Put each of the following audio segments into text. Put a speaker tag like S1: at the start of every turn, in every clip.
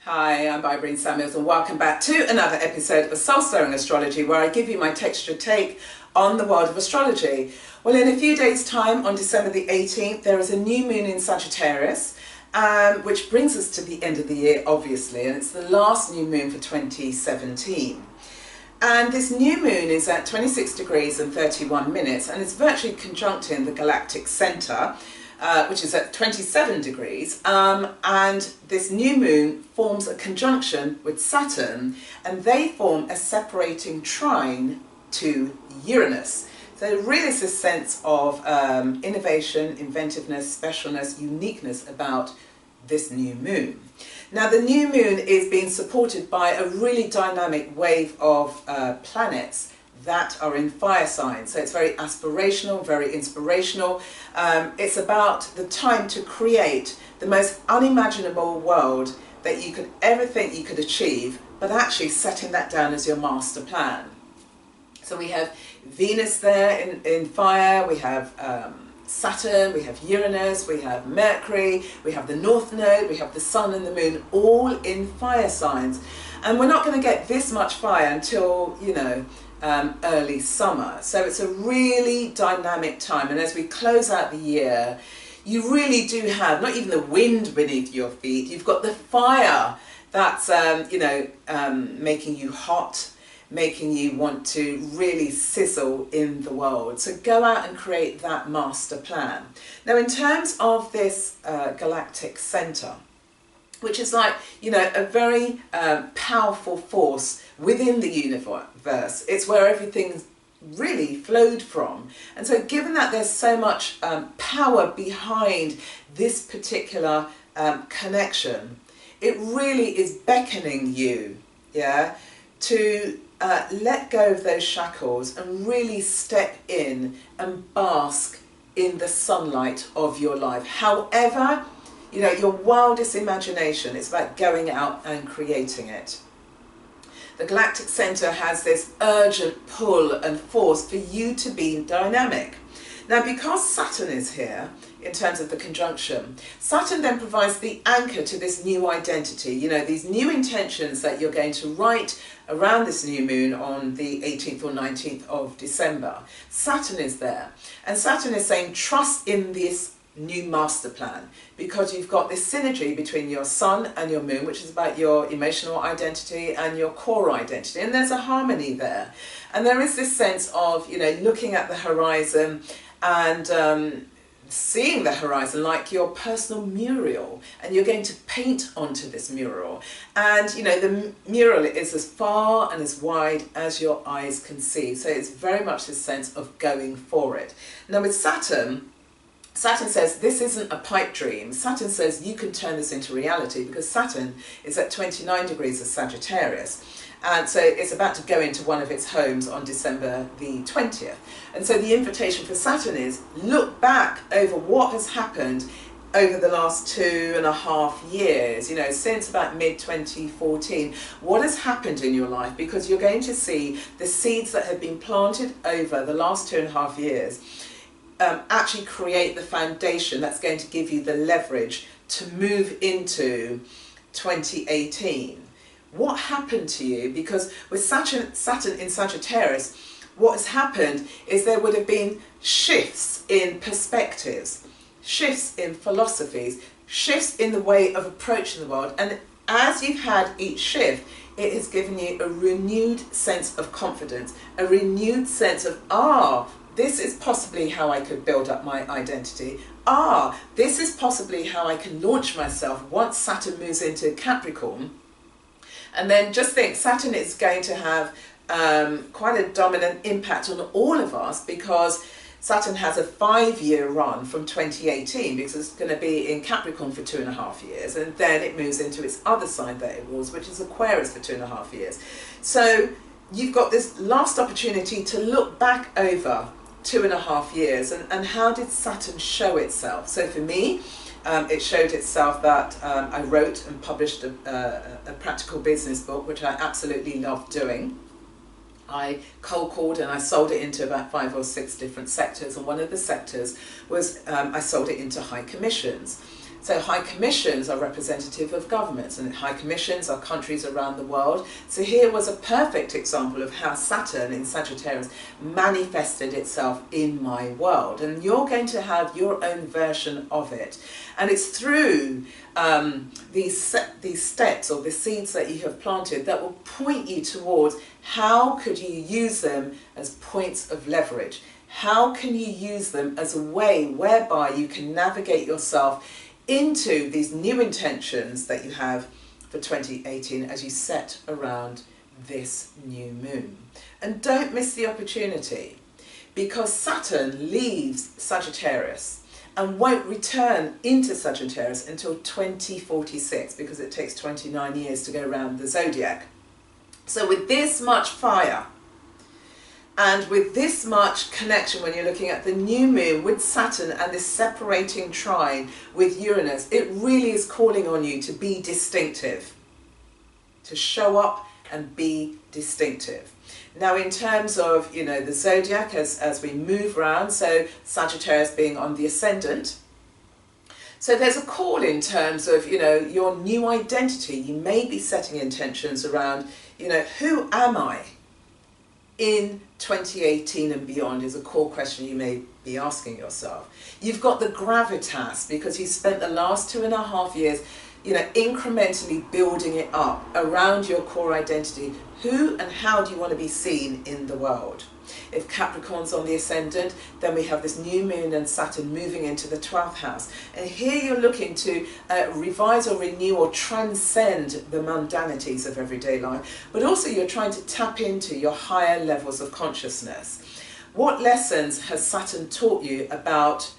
S1: Hi, I'm Vibreen Samuels and welcome back to another episode of Soul Stirring Astrology, where I give you my texture take on the world of astrology. Well, in a few days' time, on December the 18th, there is a new moon in Sagittarius, which brings us to the end of the year, obviously, and it's the last new moon for 2017. And this new moon is at 26 degrees and 31 minutes, and it's virtually conjuncting the Galactic Centre, which is at 27 degrees, and this new moon forms a conjunction with Saturn, and they form a separating trine to Uranus. So there really is a sense of innovation, inventiveness, specialness, uniqueness about this new moon. Now the new moon is being supported by a really dynamic wave of planets that are in fire signs. So it's very aspirational, very inspirational. It's about the time to create the most unimaginable world that you could ever think you could achieve, but actually setting that down as your master plan. So we have Venus there in fire, we have Saturn, we have Uranus, we have Mercury, we have the North Node, we have the Sun and the Moon, all in fire signs. And we're not going to get this much fire until, you know, early summer. So it's a really dynamic time, and as we close out the year, you really do have not even the wind beneath your feet, you've got the fire that's making you hot, making you want to really sizzle in the world. So go out and create that master plan. Now in terms of this Galactic Centre, which is like, you know, a very powerful force within the universe. It's where everything's really flowed from. And so given that there's so much power behind this particular connection, it really is beckoning you, yeah, to let go of those shackles and really step in and bask in the sunlight of your life. However, you know, your wildest imagination, it's about going out and creating it. The Galactic Centre has this urgent pull and force for you to be dynamic. Now, because Saturn is here, in terms of the conjunction, Saturn then provides the anchor to this new identity, you know, these new intentions that you're going to write around this new moon on the 18th or 19th of December. Saturn is there, and Saturn is saying trust in this new master plan, because you've got this synergy between your sun and your moon, which is about your emotional identity and your core identity, and there's a harmony there. And there is this sense of, you know, looking at the horizon and seeing the horizon like your personal mural, and you're going to paint onto this mural, and you know the mural is as far and as wide as your eyes can see. So it's very much this sense of going for it. Now with Saturn says this isn't a pipe dream. Saturn says you can turn this into reality, because Saturn is at 29 degrees of Sagittarius. And so it's about to go into one of its homes on December the 20th. And so the invitation for Saturn is look back over what has happened over the last 2.5 years, you know, since about mid-2014. What has happened in your life? Because you're going to see the seeds that have been planted over the last 2.5 years actually create the foundation that's going to give you the leverage to move into 2018. What happened to you? Because with Saturn in Sagittarius, what has happened is there would have been shifts in perspectives, shifts in philosophies, shifts in the way of approaching the world. And as you've had each shift, it has given you a renewed sense of confidence, a renewed sense of, this is possibly how I could build up my identity. This is possibly how I can launch myself once Saturn moves into Capricorn. And then just think, Saturn is going to have quite a dominant impact on all of us, because Saturn has a 5-year run from 2018, because it's going to be in Capricorn for 2.5 years, and then it moves into its other sign that it was, which is Aquarius, for 2.5 years. So you've got this last opportunity to look back over 2.5 years, and how did Saturn show itself? So for me, it showed itself that I wrote and published a practical business book, which I absolutely loved doing. I cold called and I sold it into about 5 or 6 different sectors, and one of the sectors was I sold it into high commissions. So high commissions are representative of governments, and high commissions are countries around the world. So here was a perfect example of how Saturn in Sagittarius manifested itself in my world. And you're going to have your own version of it. And it's through these steps or the seeds that you have planted that will point you towards how could you use them as points of leverage. How can you use them as a way whereby you can navigate yourself into these new intentions that you have for 2018 as you set around this new moon. And don't miss the opportunity, because Saturn leaves Sagittarius and won't return into Sagittarius until 2046, because it takes 29 years to go around the zodiac. So with this much fire and with this much connection, when you're looking at the new moon with Saturn and this separating trine with Uranus, it really is calling on you to be distinctive, to show up and be distinctive. Now, in terms of, you know, the zodiac as we move around, so Sagittarius being on the ascendant, so there's a call in terms of, you know, your new identity. You may be setting intentions around, you know, who am I in 2018 and beyond is a core question you may be asking yourself. You've got the gravitas, because you spent the last 2.5 years, you know, incrementally building it up around your core identity. Who and how do you want to be seen in the world? If Capricorn's on the ascendant, then we have this new moon and Saturn moving into the 12th house. And here you're looking to revise or renew or transcend the mundanities of everyday life. But also you're trying to tap into your higher levels of consciousness. What lessons has Saturn taught you about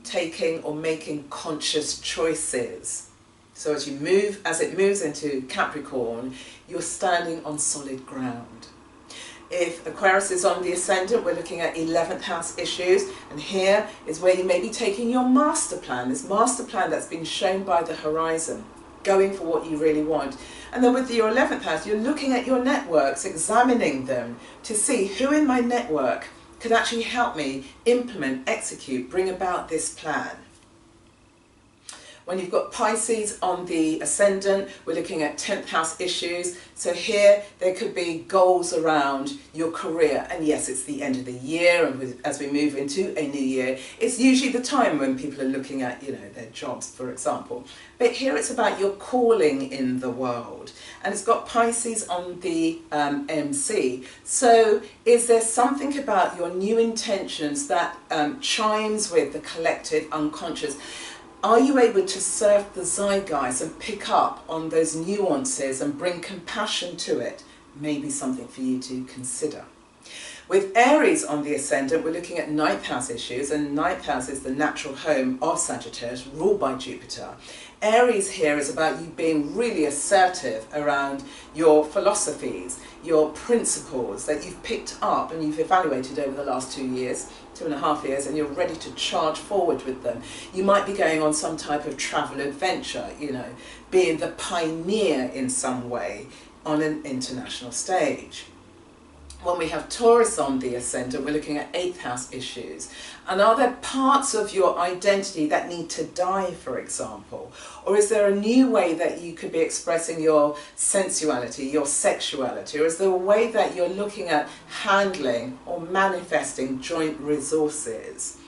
S1: taking or making conscious choices? So as it moves into Capricorn, you're standing on solid ground. If Aquarius is on the ascendant, we're looking at 11th house issues, and here is where you may be taking your master plan, this master plan that's been shown by the horizon, going for what you really want. And then with your 11th house, you're looking at your networks, examining them to see who in my network could actually help me implement, execute, bring about this plan. When you've got Pisces on the ascendant, we're looking at 10th house issues. So here, there could be goals around your career. And yes, it's the end of the year, and as we move into a new year, it's usually the time when people are looking at, you know, their jobs, for example. But here it's about your calling in the world. And it's got Pisces on the MC. So is there something about your new intentions that chimes with the collective unconscious? Are you able to surf the zeitgeist and pick up on those nuances and bring compassion to it? Maybe something for you to consider. With Aries on the ascendant, we're looking at 9th house issues, and 9th house is the natural home of Sagittarius, ruled by Jupiter. Aries here is about you being really assertive around your philosophies, your principles that you've picked up and you've evaluated over the last 2 years, 2.5 years, and you're ready to charge forward with them. You might be going on some type of travel adventure, you know, being the pioneer in some way on an international stage. When we have Taurus on the ascendant, we're looking at 8th house issues. And are there parts of your identity that need to die, for example? Or is there a new way that you could be expressing your sensuality, your sexuality? Or is there a way that you're looking at handling or manifesting joint resources?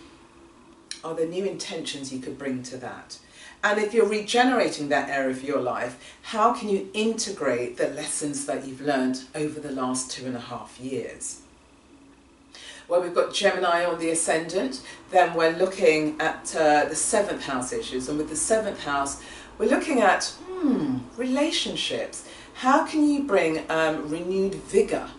S1: Are there new intentions you could bring to that? And if you're regenerating that area of your life, how can you integrate the lessons that you've learned over the last 2.5 years? Well, we've got Gemini on the ascendant, then we're looking at the 7th house issues. And with the 7th house, we're looking at relationships. How can you bring renewed vigour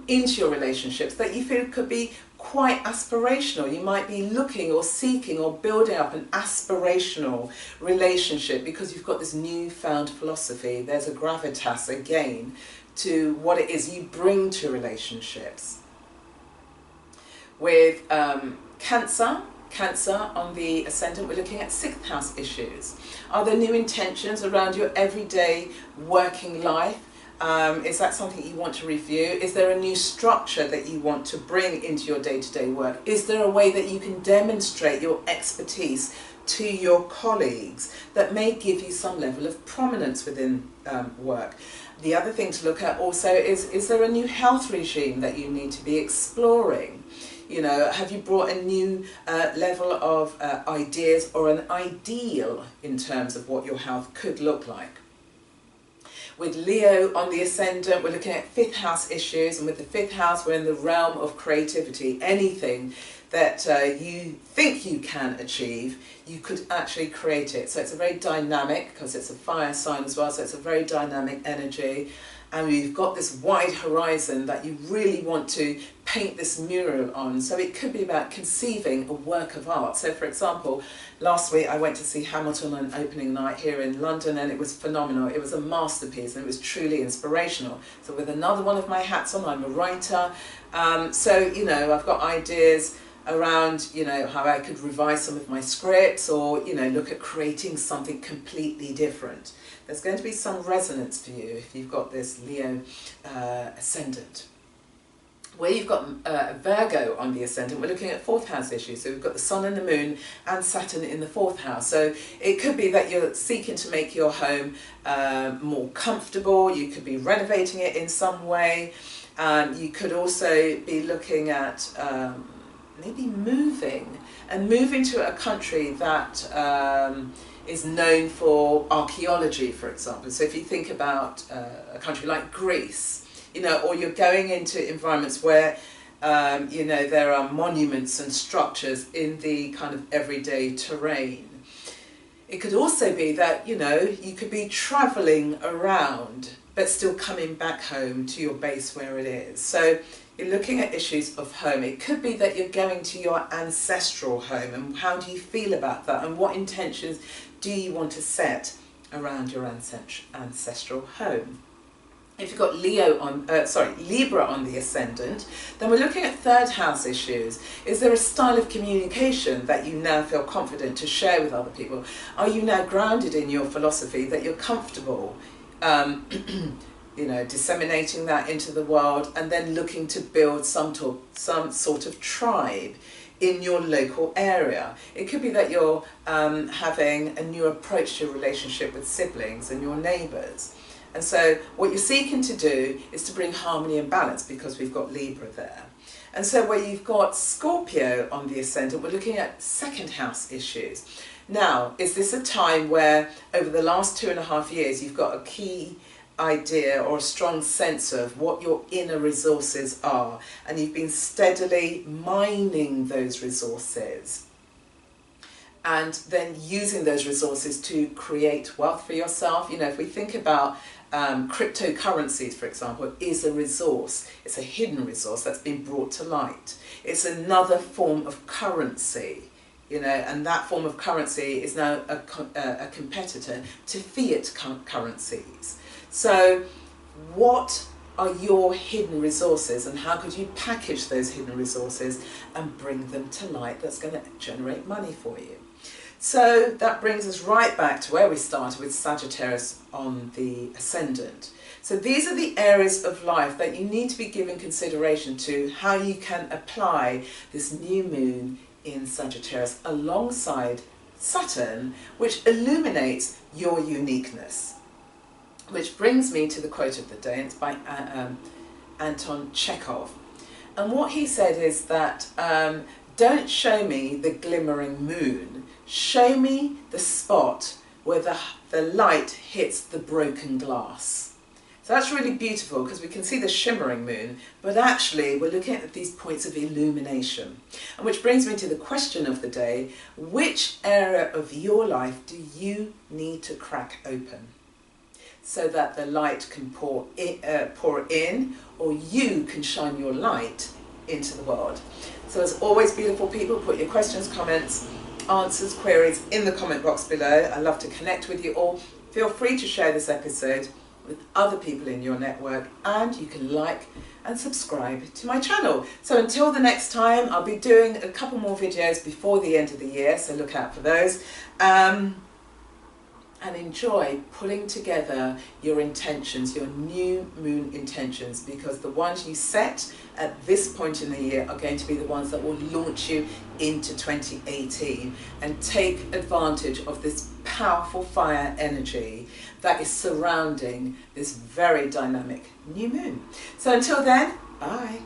S1: into your relationships that you feel could be quite aspirational? You might be looking or seeking or building up an aspirational relationship because you've got this newfound philosophy. There's a gravitas again to what it is you bring to relationships. With Cancer on the ascendant, we're looking at 6th house issues. Are there new intentions around your everyday working life? Is that something you want to review? Is there a new structure that you want to bring into your day-to-day work? Is there a way that you can demonstrate your expertise to your colleagues that may give you some level of prominence within work. The other thing to look at also is there a new health regime that you need to be exploring? You know, have you brought a new level of ideas or an ideal in terms of what your health could look like? With Leo on the ascendant, we're looking at 5th house issues, and with the 5th house, we're in the realm of creativity. Anything that you think you can achieve, you could actually create it. So it's a very dynamic, because it's a fire sign as well, so it's a very dynamic energy. And you've got this wide horizon that you really want to paint this mural on. So it could be about conceiving a work of art. So for example, last week I went to see Hamilton on opening night here in London, and it was phenomenal. It was a masterpiece and it was truly inspirational. So with another one of my hats on, I'm a writer. So, you know, I've got ideas around, you know, how I could revise some of my scripts, or, you know, look at creating something completely different. There's going to be some resonance for you if you've got this Leo ascendant. Where you've got Virgo on the ascendant, we're looking at 4th house issues. So we've got the Sun and the Moon and Saturn in the 4th house. So it could be that you're seeking to make your home more comfortable. You could be renovating it in some way. You could also be looking at maybe moving to a country that is known for archaeology, for example. So if you think about a country like Greece, you know, or you're going into environments where, you know, there are monuments and structures in the kind of everyday terrain. It could also be that, you know, you could be travelling around but still coming back home to your base where it is. So you're looking at issues of home. It could be that you're going to your ancestral home, and how do you feel about that, and what intentions do you want to set around your ancestral home? If you've got Libra on the ascendant, then we're looking at 3rd house issues. Is there a style of communication that you now feel confident to share with other people? Are you now grounded in your philosophy that you're comfortable you know, disseminating that into the world, and then looking to build some sort of tribe in your local area? It could be that you're having a new approach to your relationship with siblings and your neighbours. And so what you're seeking to do is to bring harmony and balance, because we've got Libra there. And so where you've got Scorpio on the ascendant, we're looking at 2nd house issues. Now, is this a time where over the last 2.5 years you've got a key idea or a strong sense of what your inner resources are, and you've been steadily mining those resources and then using those resources to create wealth for yourself? You know, if we think about cryptocurrencies, for example, is a resource. It's a hidden resource that's been brought to light. It's another form of currency, you know, and that form of currency is now a competitor to fiat currencies. So what are your hidden resources, and how could you package those hidden resources and bring them to light that's going to generate money for you? So that brings us right back to where we started with Sagittarius on the ascendant. So these are the areas of life that you need to be giving consideration to, how you can apply this new moon in Sagittarius alongside Saturn, which illuminates your uniqueness. Which brings me to the quote of the day, and it's by Anton Chekhov. And what he said is that, don't show me the glimmering moon, show me the spot where the light hits the broken glass. So that's really beautiful, because we can see the shimmering moon, but actually we're looking at these points of illumination. And which brings me to the question of the day: which area of your life do you need to crack open so that the light can pour in, or you can shine your light into the world? So as always, beautiful people, put your questions, comments, answers, queries in the comment box below. I love to connect with you all. Feel free to share this episode with other people in your network, and you can like and subscribe to my channel. So until the next time, I'll be doing a couple more videos before the end of the year, so look out for those. and enjoy pulling together your intentions, your new moon intentions, because the ones you set at this point in the year are going to be the ones that will launch you into 2018 and take advantage of this powerful fire energy that is surrounding this very dynamic new moon. So until then, bye.